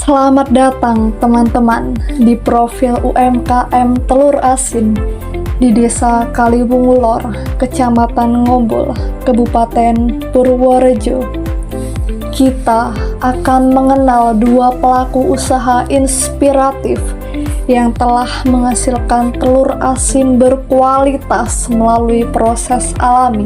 Selamat datang teman-teman di profil UMKM telur asin di Desa Kaliwungu Lor, Kecamatan Ngombol, Kabupaten Purworejo. Kita akan mengenal dua pelaku usaha inspiratif yang telah menghasilkan telur asin berkualitas melalui proses alami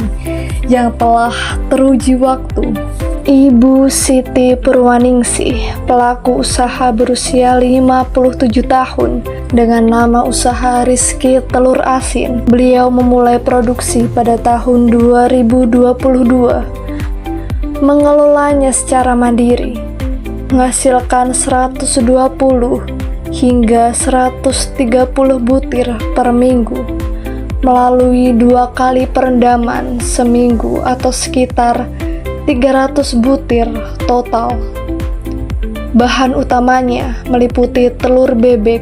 yang telah teruji waktu. Ibu Siti Purwaningsih, pelaku usaha berusia 57 tahun dengan nama usaha Rizky Telur Asin. Beliau memulai produksi pada tahun 2022. Mengelolanya secara mandiri, menghasilkan 120 hingga 130 butir per minggu melalui 2 kali perendaman seminggu atau sekitar 300 butir total. Bahan utamanya meliputi telur bebek,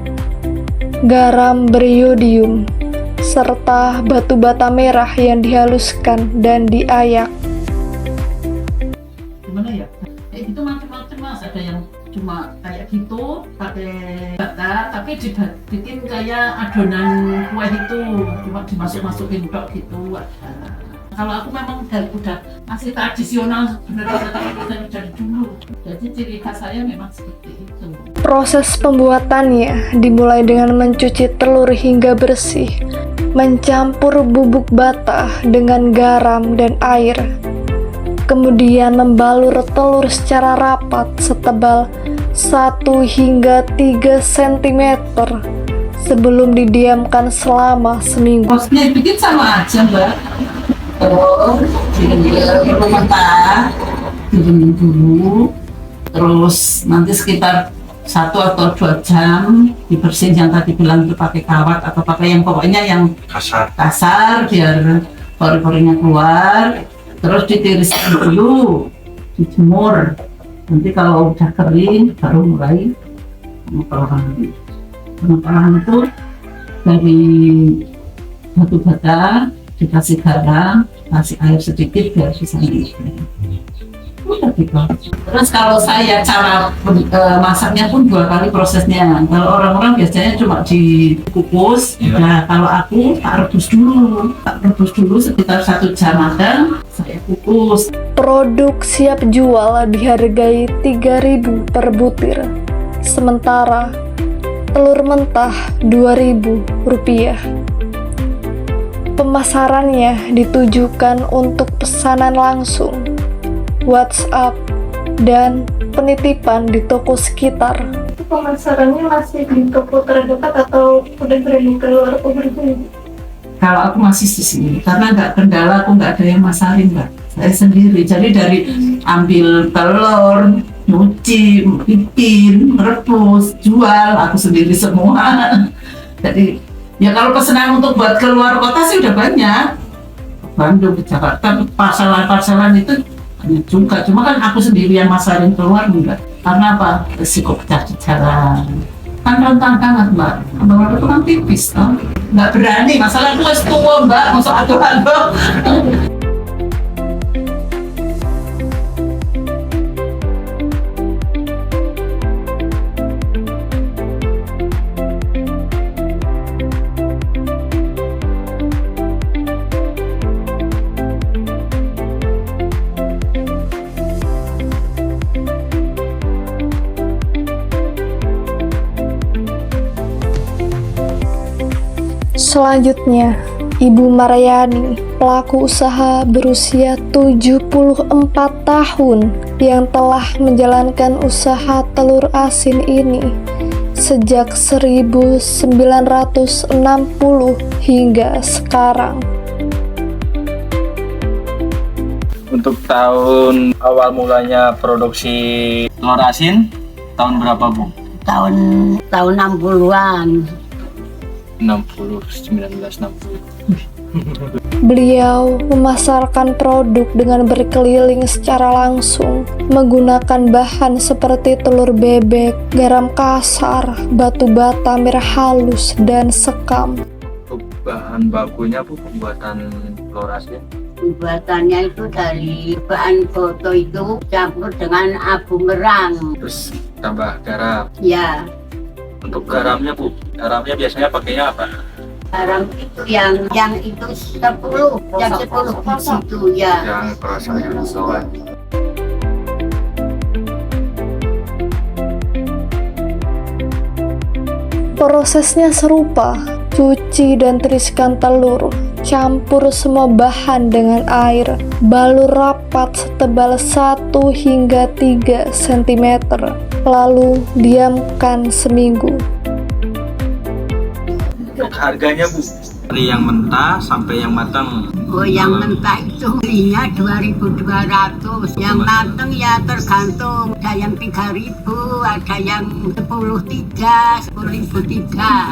garam beriodium, serta batu bata merah yang dihaluskan dan diayak. Gimana ya? Itu macam-macam mas, ada yang cuma kayak gitu pakai bata, tapi dibikin kayak adonan kue itu, cuma dimasuk-masukin tok gitu. Kalau aku memang udah masih tradisional sebenarnya dari dulu. Jadi ciri khas saya memang seperti itu. Proses pembuatannya dimulai dengan mencuci telur hingga bersih, mencampur bubuk bata dengan garam dan air, kemudian membalur telur secara rapat setebal 1 hingga 3 cm sebelum didiamkan selama seminggu. Prosesnya bikin sama aja mbak. Telur mentah didiemin dulu, terus nanti sekitar 1 atau 2 jam dibersihin yang tadi bilang itu pakai kawat atau pakai yang pokoknya yang kasar biar pori-porinya keluar, terus ditiriskan dulu, dijemur. Nanti kalau udah kering baru mulai pengolahan. Pengolahan itu dari batu bata dikasih garam, kasih air sedikit biar bisa ngembang. Udah gitu. Terus kalau saya cara masaknya pun 2 kali prosesnya. Kalau orang-orang biasanya cuma dikukus. Nah kalau aku tak rebus dulu sekitar 1 jam ada, saya kukus. Produk siap jual dihargai 3.000 per butir, sementara telur mentah Rp2.000. Pemasarannya ditujukan untuk pesanan langsung, WhatsApp, dan penitipan di toko sekitar. Pemasarannya masih di toko terdekat atau udah berani keluar negeri? Kalau aku masih di sini, karena nggak kendala, aku nggak ada yang masarin mbak. Saya sendiri, jadi dari ambil telur, nyuci, bikin, merebus, jual, aku sendiri semua. Jadi ya kalau pesanan untuk buat keluar kota sih udah banyak. Bandung, ke Jakarta, parselan itu banyak juga. Cuma kan aku sendiri yang masarin keluar enggak. Karena apa? Risiko pecah di jalan. Kan rentan banget mbak. Abang itu kan tipis toh. Nggak berani, masalah aku harus tua mbak, masuk aturan loh. Selanjutnya, Ibu Maryani, pelaku usaha berusia 74 tahun yang telah menjalankan usaha telur asin ini sejak 1960 hingga sekarang. Untuk tahun awal mulanya produksi telur asin, tahun berapa Bu? Tahun 60-an. 1960. Beliau memasarkan produk dengan berkeliling secara langsung, menggunakan bahan seperti telur bebek, garam kasar, batu bata merah halus, dan sekam. Bahan bakunya Bu pembuatan telur asin? Pembuatannya itu dari bahan foto itu campur dengan abu merang. Terus tambah garam. Ya, Untuk garamnya Bu, garamnya biasanya pakainya apa? garam itu yang itu 10, yang 10 biji itu ya. Yang rasanya soal. Prosesnya serupa, cuci dan tiriskan telur, campur semua bahan dengan air, balur rapat setebal 1 hingga 3 cm, lalu diamkan seminggu. Untuk harganya Bu, dari yang mentah sampai yang matang. Oh, yang mentah itu belinya 2.200, yang matang ya tergantung, ada yang 3.000, ada yang 10.300,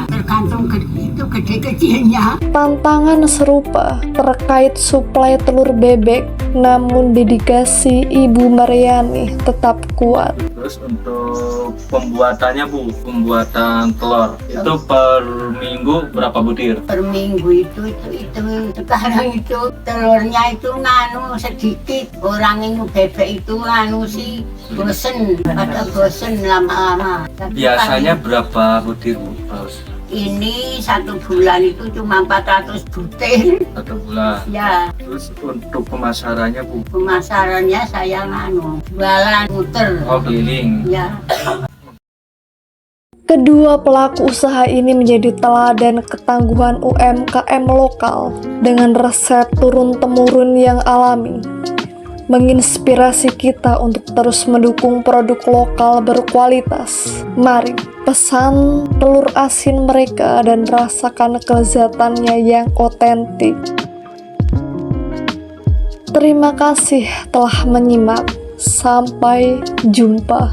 tergantung itu gede kecilnya. Tantangan serupa terkait suplai telur bebek, namun dedikasi Ibu Mariani tetap kuat. Terus untuk pembuatannya Bu, pembuatan telur itu per minggu berapa butir? Per minggu itu sekarang itu telurnya itu nganu sedikit, orang yang bebek itu nganu sih bosen, pada bosen lama-lama. Tapi Biasanya berapa butir Bu? ini 1 bulan itu cuma 400 butir. 1 bulan. Ya, Terus untuk pemasarannya Bu, pemasarannya saya nganu jualan muter. oh keliling. Ya. Kedua pelaku usaha ini menjadi teladan ketangguhan UMKM lokal dengan resep turun-temurun yang alami, menginspirasi kita untuk terus mendukung produk lokal berkualitas. Mari pesan telur asin mereka dan rasakan kelezatannya yang otentik. Terima kasih telah menyimak. Sampai jumpa.